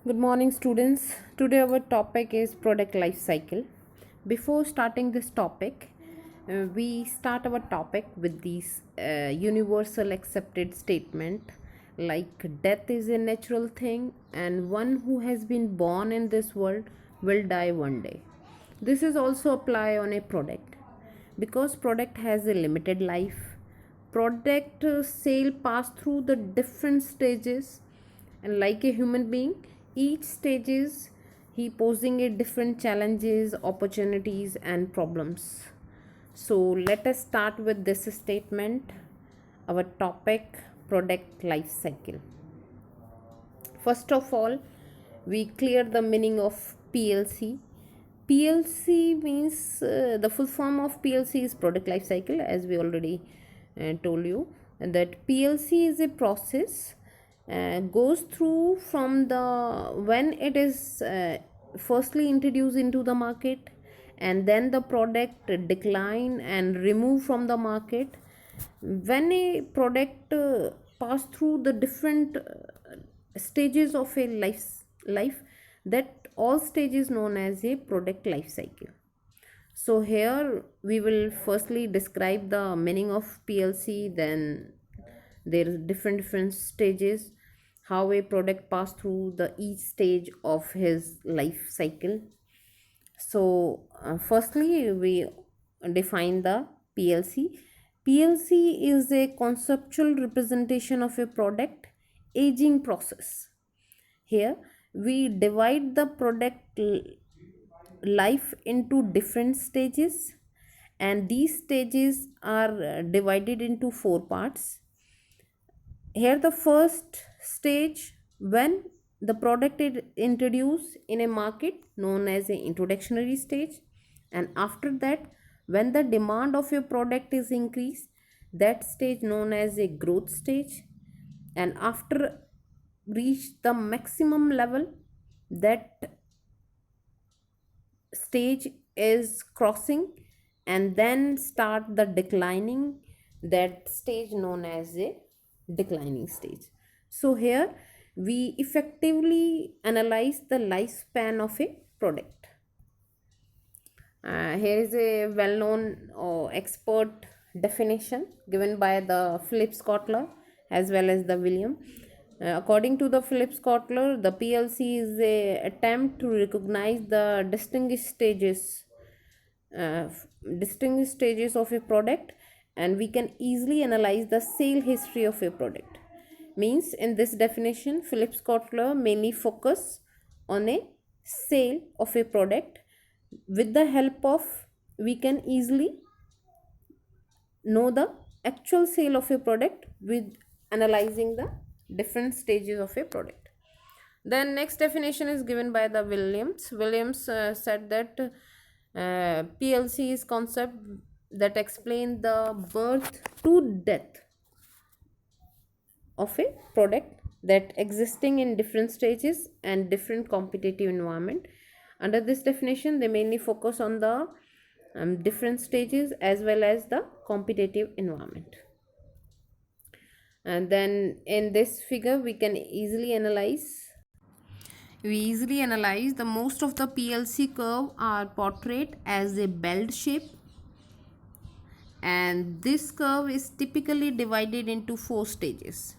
Good morning, students. Today, our topic is product life cycle. Before starting this topic, we start our topic with these universal accepted statement like death is a natural thing, and one who has been born in this world will die one day. This is also apply on a product because product has a limited life. Product sale pass through the different stages, and like a human being, each stages he posing a different challenges, opportunities and problems. So let us start with this statement. Our topic: product life cycle. First of all, we clear the meaning of PLC. PLC means the full form of PLC is product life cycle, as we already told you. And that PLC is a process goes through from the when it is firstly introduced into the market, and then the product decline and remove from the market. When a product pass through the different stages of a life, that all stages known as a product life cycle. So here we will firstly describe the meaning of PLC, then there are different stages, how a product pass through the each stage of his life cycle. So firstly we define the PLC. PLC is a conceptual representation of a product aging process. Here we divide the product life into different stages, and these stages are divided into four parts. Here the first stage, when the product is introduced in a market, known as a introductory stage. And after that, when the demand of your product is increased, that stage known as a growth stage. And after reach the maximum level, that stage is crossing, and then start the declining, that stage known as a declining stage. So here we effectively analyze the lifespan of a product. Here is a well-known expert definition given by the Philip Kotler as well as the William. According to the Philip Kotler, the PLC is a attempt to recognize the uh, distinguished stages of a product, and we can easily analyze the sale history of a product. Means in this definition, Philip Kotler mainly focus on a sale of a product. With the help of, we can easily know the actual sale of a product with analyzing the different stages of a product. Then next definition is given by the Williams said that PLC is concept that explain the birth to death of a product that existing in different stages and different competitive environment. Under this definition, they mainly focus on the different stages as well as the competitive environment. And then in this figure we easily analyze the most of the PLC curve are portrayed as a bell shape, and this curve is typically divided into four stages: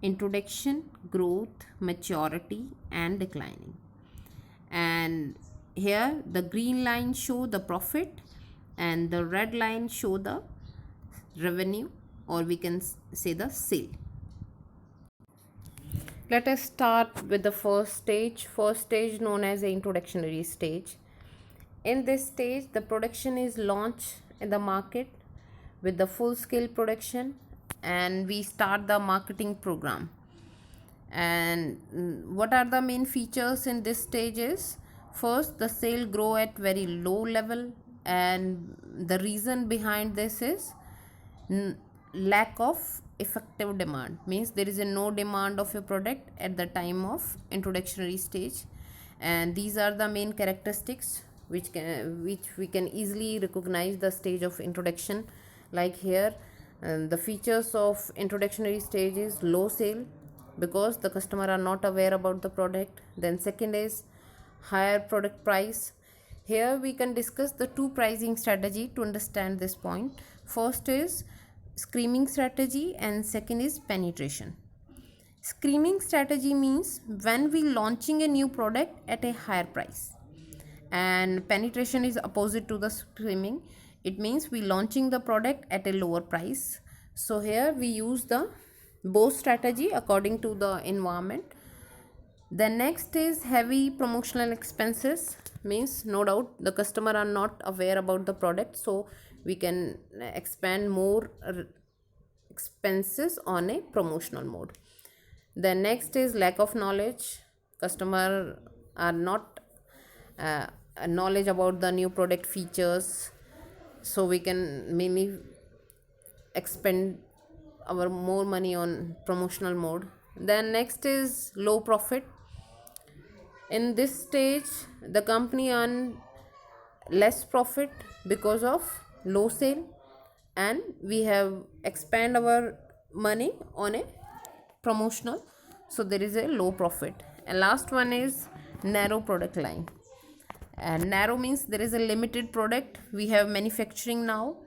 introduction, growth, maturity and declining. And here the green line show the profit and the red line show the revenue, or we can say the sale. Let us start with the first stage known as the introductory stage. In this stage, the production is launched in the market with the full scale production, and we start the marketing program. And what are the main features in this stage is, first, the sale grow at very low level, and the reason behind this is lack of effective demand. Means there is a no demand of a product at the time of introductory stage, and these are the main characteristics which we can easily recognize the stage of introduction. Like here, the features of introductory stage is low sale, because the customer are not aware about the product. Then second is higher product price. Here we can discuss the two pricing strategy to understand this point. First is screaming strategy and second is penetration. Screaming strategy means when we launching a new product at a higher price, and penetration is opposite to the screaming. It means we launching the product at a lower price. So here we use the both strategy according to the environment. The next is heavy promotional expenses, means no doubt the customer are not aware about the product, so we can expand more expenses on a promotional mode. The next is lack of knowledge. Customer are not uh, knowledge about the new product features, so we can mainly expend our more money on promotional mode. Then next is low profit. In this stage the company earn less profit because of low sale, and we have expand our money on a promotional, so there is a low profit. And last one is narrow product line. And narrow means there is a limited product we have manufacturing now,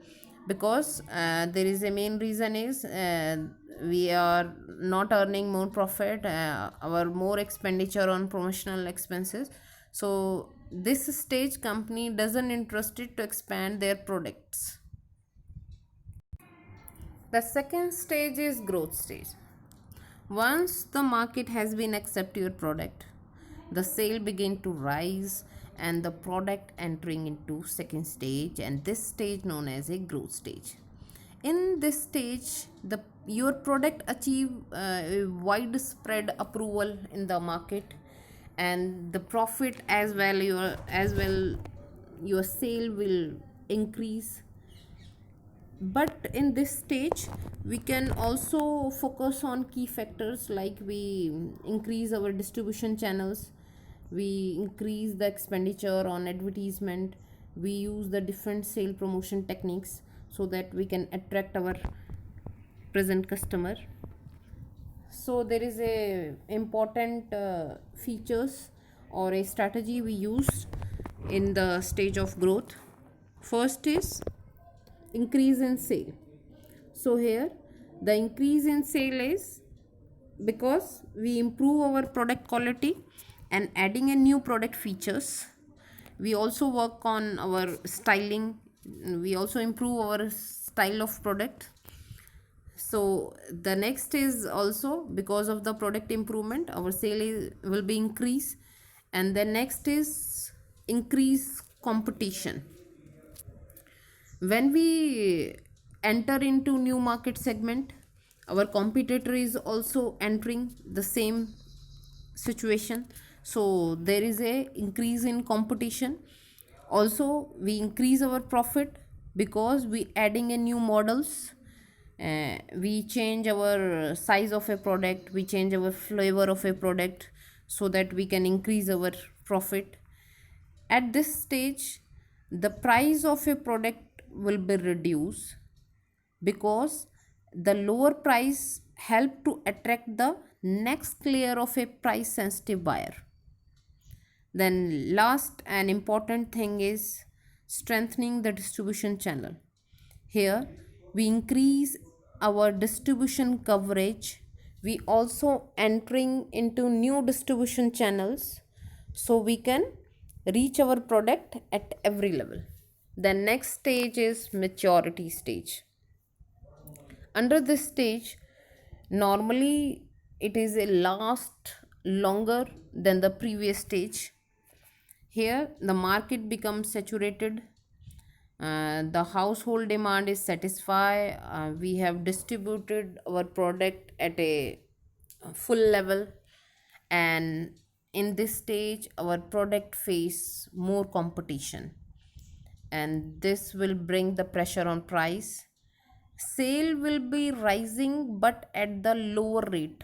because there is a main reason is we are not earning more profit, our more expenditure on promotional expenses. So this stage company doesn't interested to expand their products. The second stage is growth stage. Once the market has been accept your product, the sale begin to rise and the product entering into second stage, and this stage known as a growth stage. In this stage, the your product achieve a widespread approval in the market, and the profit as well your sale will increase. But in this stage we can also focus on key factors, like we increase our distribution channels, we increase the expenditure on advertisement, we use the different sale promotion techniques so that we can attract our present customer. So there is a important features or a strategy we use in the stage of growth. First is increase in sale. So here the increase in sale is because we improve our product quality and adding a new product features. We also work on our styling, we also improve our style of product. So the next is also because of the product improvement our sale will be increase. And the next is increase competition. When we enter into new market segment, our competitor is also entering the same situation, so there is a increase in competition. Also we increase our profit because we adding a new models, we change our size of a product, we change our flavor of a product, so that we can increase our profit. At this stage the price of a product will be reduced because the lower price help to attract the next layer of a price sensitive buyer. Then last and important thing is strengthening the distribution channel. Here we increase our distribution coverage, we also entering into new distribution channels, so we can reach our product at every level. The next stage is maturity stage. Under this stage normally it is a last longer than the previous stage. Here the market becomes saturated, the household demand is satisfied, we have distributed our product at a full level, and in this stage our product face more competition, and this will bring the pressure on price. Sale will be rising but at the lower rate.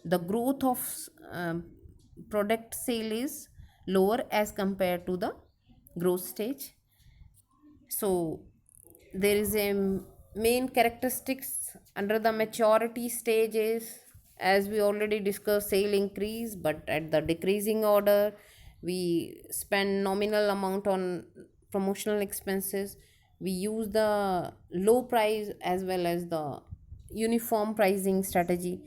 The growth of product sale is lower as compared to the growth stage. So there is a main characteristics under the maturity stage is as we already discussed, sale increase, but at the decreasing order. We spend nominal amount on promotional expenses. We use the low price as well as the uniform pricing strategy,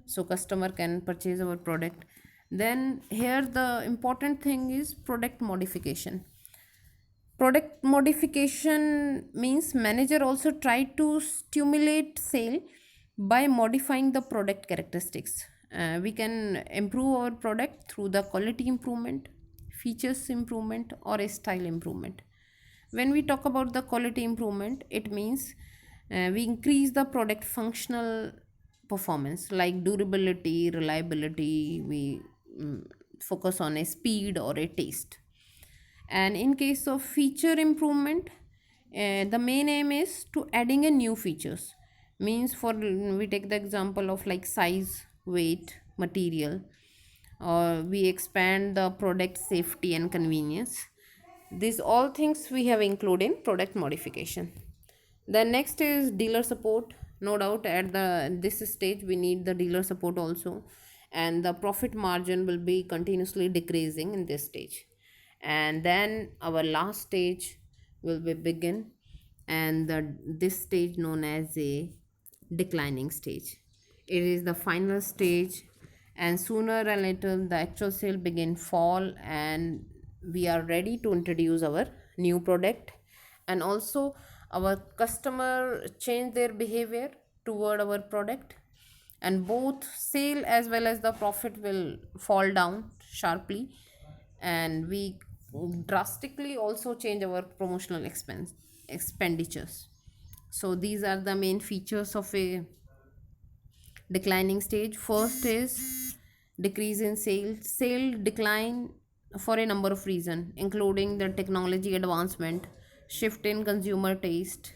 so customer can purchase our product. Then here the important thing is product modification. Product modification means manager also try to stimulate sale by modifying the product characteristics. We can improve our product through the quality improvement, features improvement, or a style improvement. When we talk about the quality improvement, it means we increase the product functional performance like durability, reliability. We focus on a speed or a taste. And in case of feature improvement, the main aim is to adding a new features. Means for we take the example of like size, weight, material, or we expand the product safety and convenience. These all things we have included in product modification. The next is dealer support. No doubt at the this stage we need the dealer support also, and the profit margin will be continuously decreasing in this stage. And then our last stage will be begin, and this stage known as a declining stage. It is the final stage, and sooner or later the actual sale begin fall, and we are ready to introduce our new product. And also our customer change their behavior toward our product, and both sale as well as the profit will fall down sharply, and we drastically also change our promotional expenditures. So these are the main features of a declining stage. First is decrease in sale decline for a number of reasons, including the technology advancement, shift in consumer taste,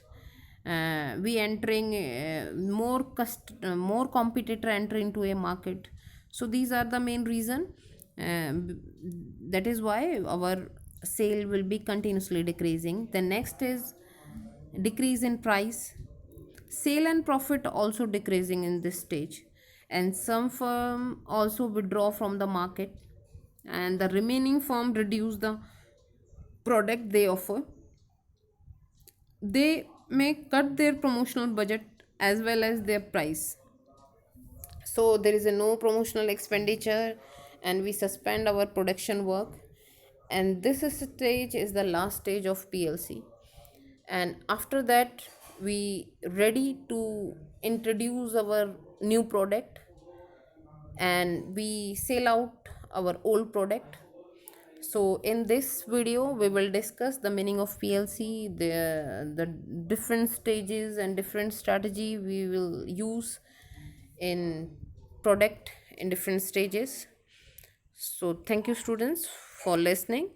we entering more competitor enter into a market. So these are the main reason, that is why our sale will be continuously decreasing. The next is decrease in price. Sale and profit also decreasing in this stage, and some firm also withdraw from the market, and the remaining firm reduce the product they offer. They may cut their promotional budget as well as their price. So there is a no promotional expenditure, and we suspend our production work. And this stage is the last stage of PLC. And after that, we ready to introduce our new product, and we sell out our old product. So in this video we will discuss the meaning of PLC, the different stages and different strategy we will use in product in different stages. So thank you students for listening.